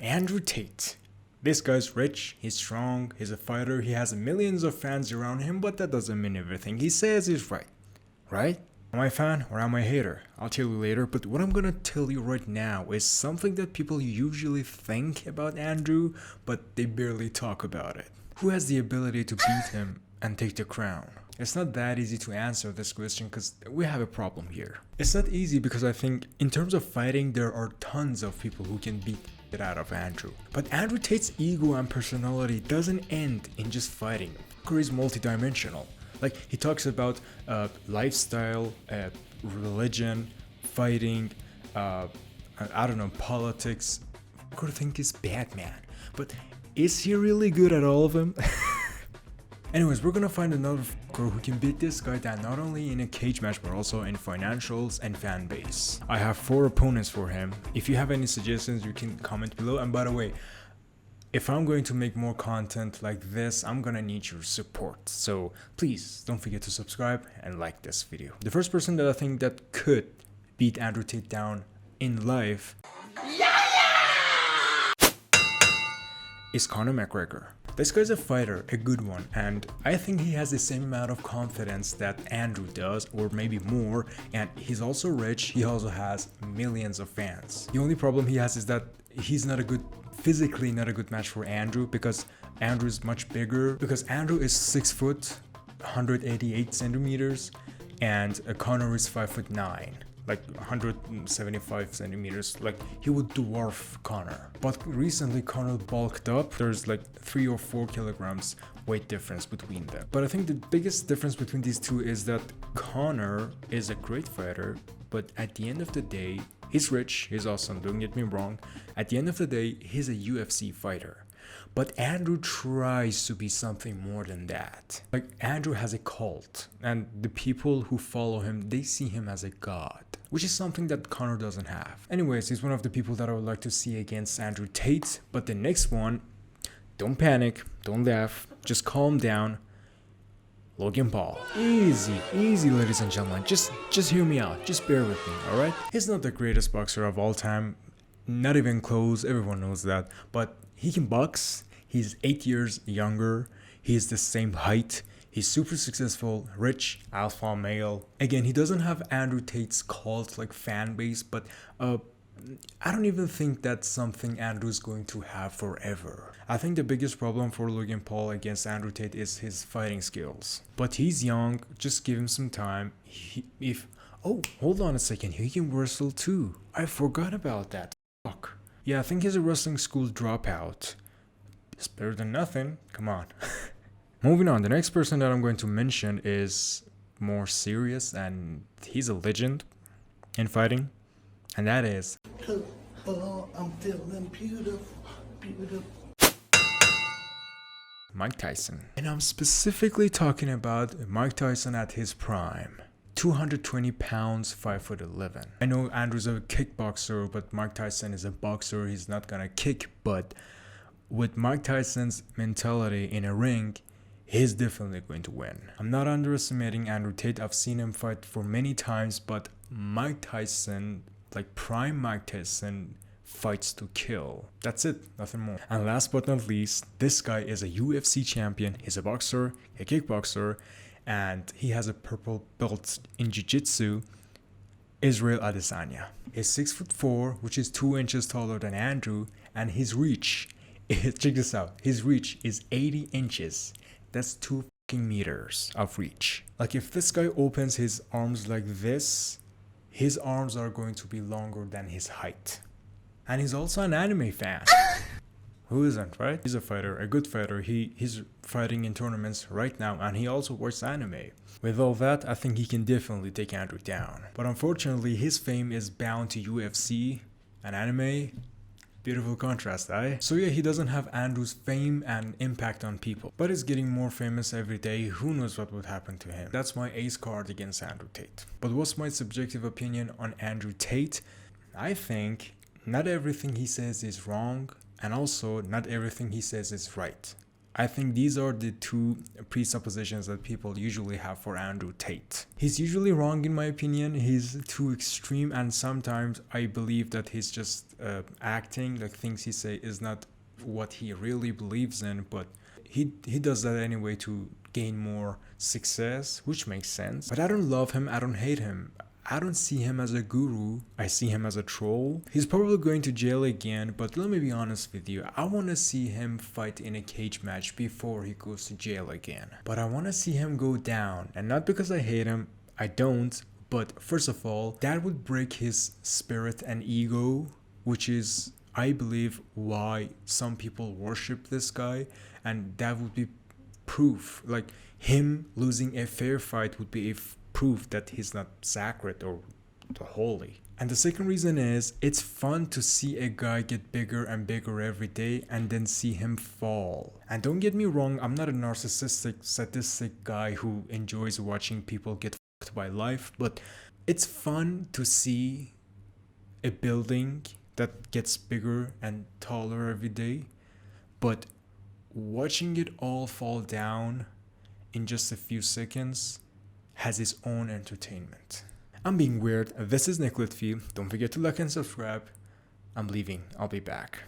Andrew Tate. This guy's rich, he's strong, he's a fighter, he has millions of fans around him, but that doesn't mean everything he says is right. Right? Am I a fan or am I a hater? I'll tell you later, but what I'm gonna tell you right now is something that people usually think about Andrew, but they barely talk about it. Who has the ability to beat him and take the crown? It's not that easy to answer this question because we have a problem here. It's not easy because I think in terms of fighting, there are tons of people who can beat it out of Andrew. But Andrew Tate's ego and personality doesn't end in just fighting. He's multidimensional. Like, he talks about lifestyle, religion, fighting, I don't know, politics. I could think he's Batman. But is he really good at all of them? Anyways, we're gonna find another fucker who can beat this guy down not only in a cage match but also in financials and fan base. I have 4 opponents for him. If you have any suggestions, you can comment below. And by the way, if I'm going to make more content like this, I'm gonna need your support. So please don't forget to subscribe and like this video. The first person that I think that could beat Andrew Tate down in life is Conor McGregor. This guy's a fighter, a good one, and I think he has the same amount of confidence that Andrew does, or maybe more, and he's also rich, he also has millions of fans. The only problem he has is that he's physically not a good match for Andrew, because Andrew is much bigger, because Andrew is 6 foot, 188 centimeters, and Conor is 5'9". Like 175 centimeters, like he would dwarf Conor. But recently Conor bulked up. There's like 3 or 4 kilograms weight difference between them. But I think the biggest difference between these two is that Conor is a great fighter, but at the end of the day, he's rich, he's awesome, don't get me wrong. At the end of the day, he's a UFC fighter. But Andrew tries to be something more than that. Like, Andrew has a cult, and the people who follow him, they see him as a god, which is something that Conor doesn't have. Anyways, he's one of the people that I would like to see against Andrew Tate. But the next one, don't panic, don't laugh, just calm down. Logan Paul. Easy, ladies and gentlemen. Just hear me out. Just bear with me, alright? He's not the greatest boxer of all time. Not even close, everyone knows that. But he can box. He's 8 years younger. He's the same height. He's super successful, rich, alpha male. Again, he doesn't have Andrew Tate's cult like fan base, but I don't even think that's something Andrew's going to have forever. I think the biggest problem for Logan Paul against Andrew Tate is his fighting skills. But he's young, just give him some time. Oh, hold on a second, he can wrestle too. I forgot about that. Fuck. Yeah, I think he's a wrestling school dropout. It's better than nothing, come on. Moving on, the next person that I'm going to mention is more serious, and he's a legend in fighting, and that is Hello, I'm feeling beautiful. Mike Tyson. And I'm specifically talking about Mike Tyson at his prime. 220 pounds, 5'11". I know Andrew's a kickboxer, but Mike Tyson is a boxer. He's not gonna kick, but with Mike Tyson's mentality in a ring, he's definitely going to win. I'm not underestimating Andrew Tate. I've seen him fight for many times, but Mike Tyson, like prime Mike Tyson, fights to kill. That's it, nothing more. And last but not least, this guy is a UFC champion. He's a boxer, a kickboxer, and he has a purple belt in jiu-jitsu. Israel Adesanya. He's 6'4", which is 2 inches taller than Andrew, and his reach, check this out, his reach is 80 inches. That's 2 meters of reach. Like, if this guy opens his arms like this, his arms are going to be longer than his height. And he's also an anime fan. Who isn't, right? He's a fighter, a good fighter. He's fighting in tournaments right now, and he also watches anime. With all that, I think he can definitely take Andrew down. But unfortunately, his fame is bound to UFC and anime. Beautiful contrast, eh? So yeah, he doesn't have Andrew's fame and impact on people, but he's getting more famous every day. Who knows what would happen to him? That's my ace card against Andrew Tate. But what's my subjective opinion on Andrew Tate? I think not everything he says is wrong, and also not everything he says is right. I think these are the two presuppositions that people usually have for Andrew Tate. He's usually wrong in my opinion. He's too extreme, and sometimes I believe that he's just acting, like things he say is not what he really believes in, but he does that anyway to gain more success, which makes sense. But I don't love him, I don't hate him. I don't see him as a guru. I see him as a troll. He's probably going to jail again, but let me be honest with you. I want to see him fight in a cage match before he goes to jail again. But I want to see him go down. And not because I hate him. I don't. But first of all, that would break his spirit and ego, which is, I believe, why some people worship this guy. And that would be proof. Like, him losing a fair fight would be a proof that he's not sacred or holy. And the second reason is, it's fun to see a guy get bigger and bigger every day and then see him fall. And don't get me wrong, I'm not a narcissistic, sadistic guy who enjoys watching people get fucked by life, but it's fun to see a building that gets bigger and taller every day, but watching it all fall down in just a few seconds has its own entertainment. I'm being weird. This is Nick Litfi. Don't forget to like and subscribe. I'm leaving. I'll be back.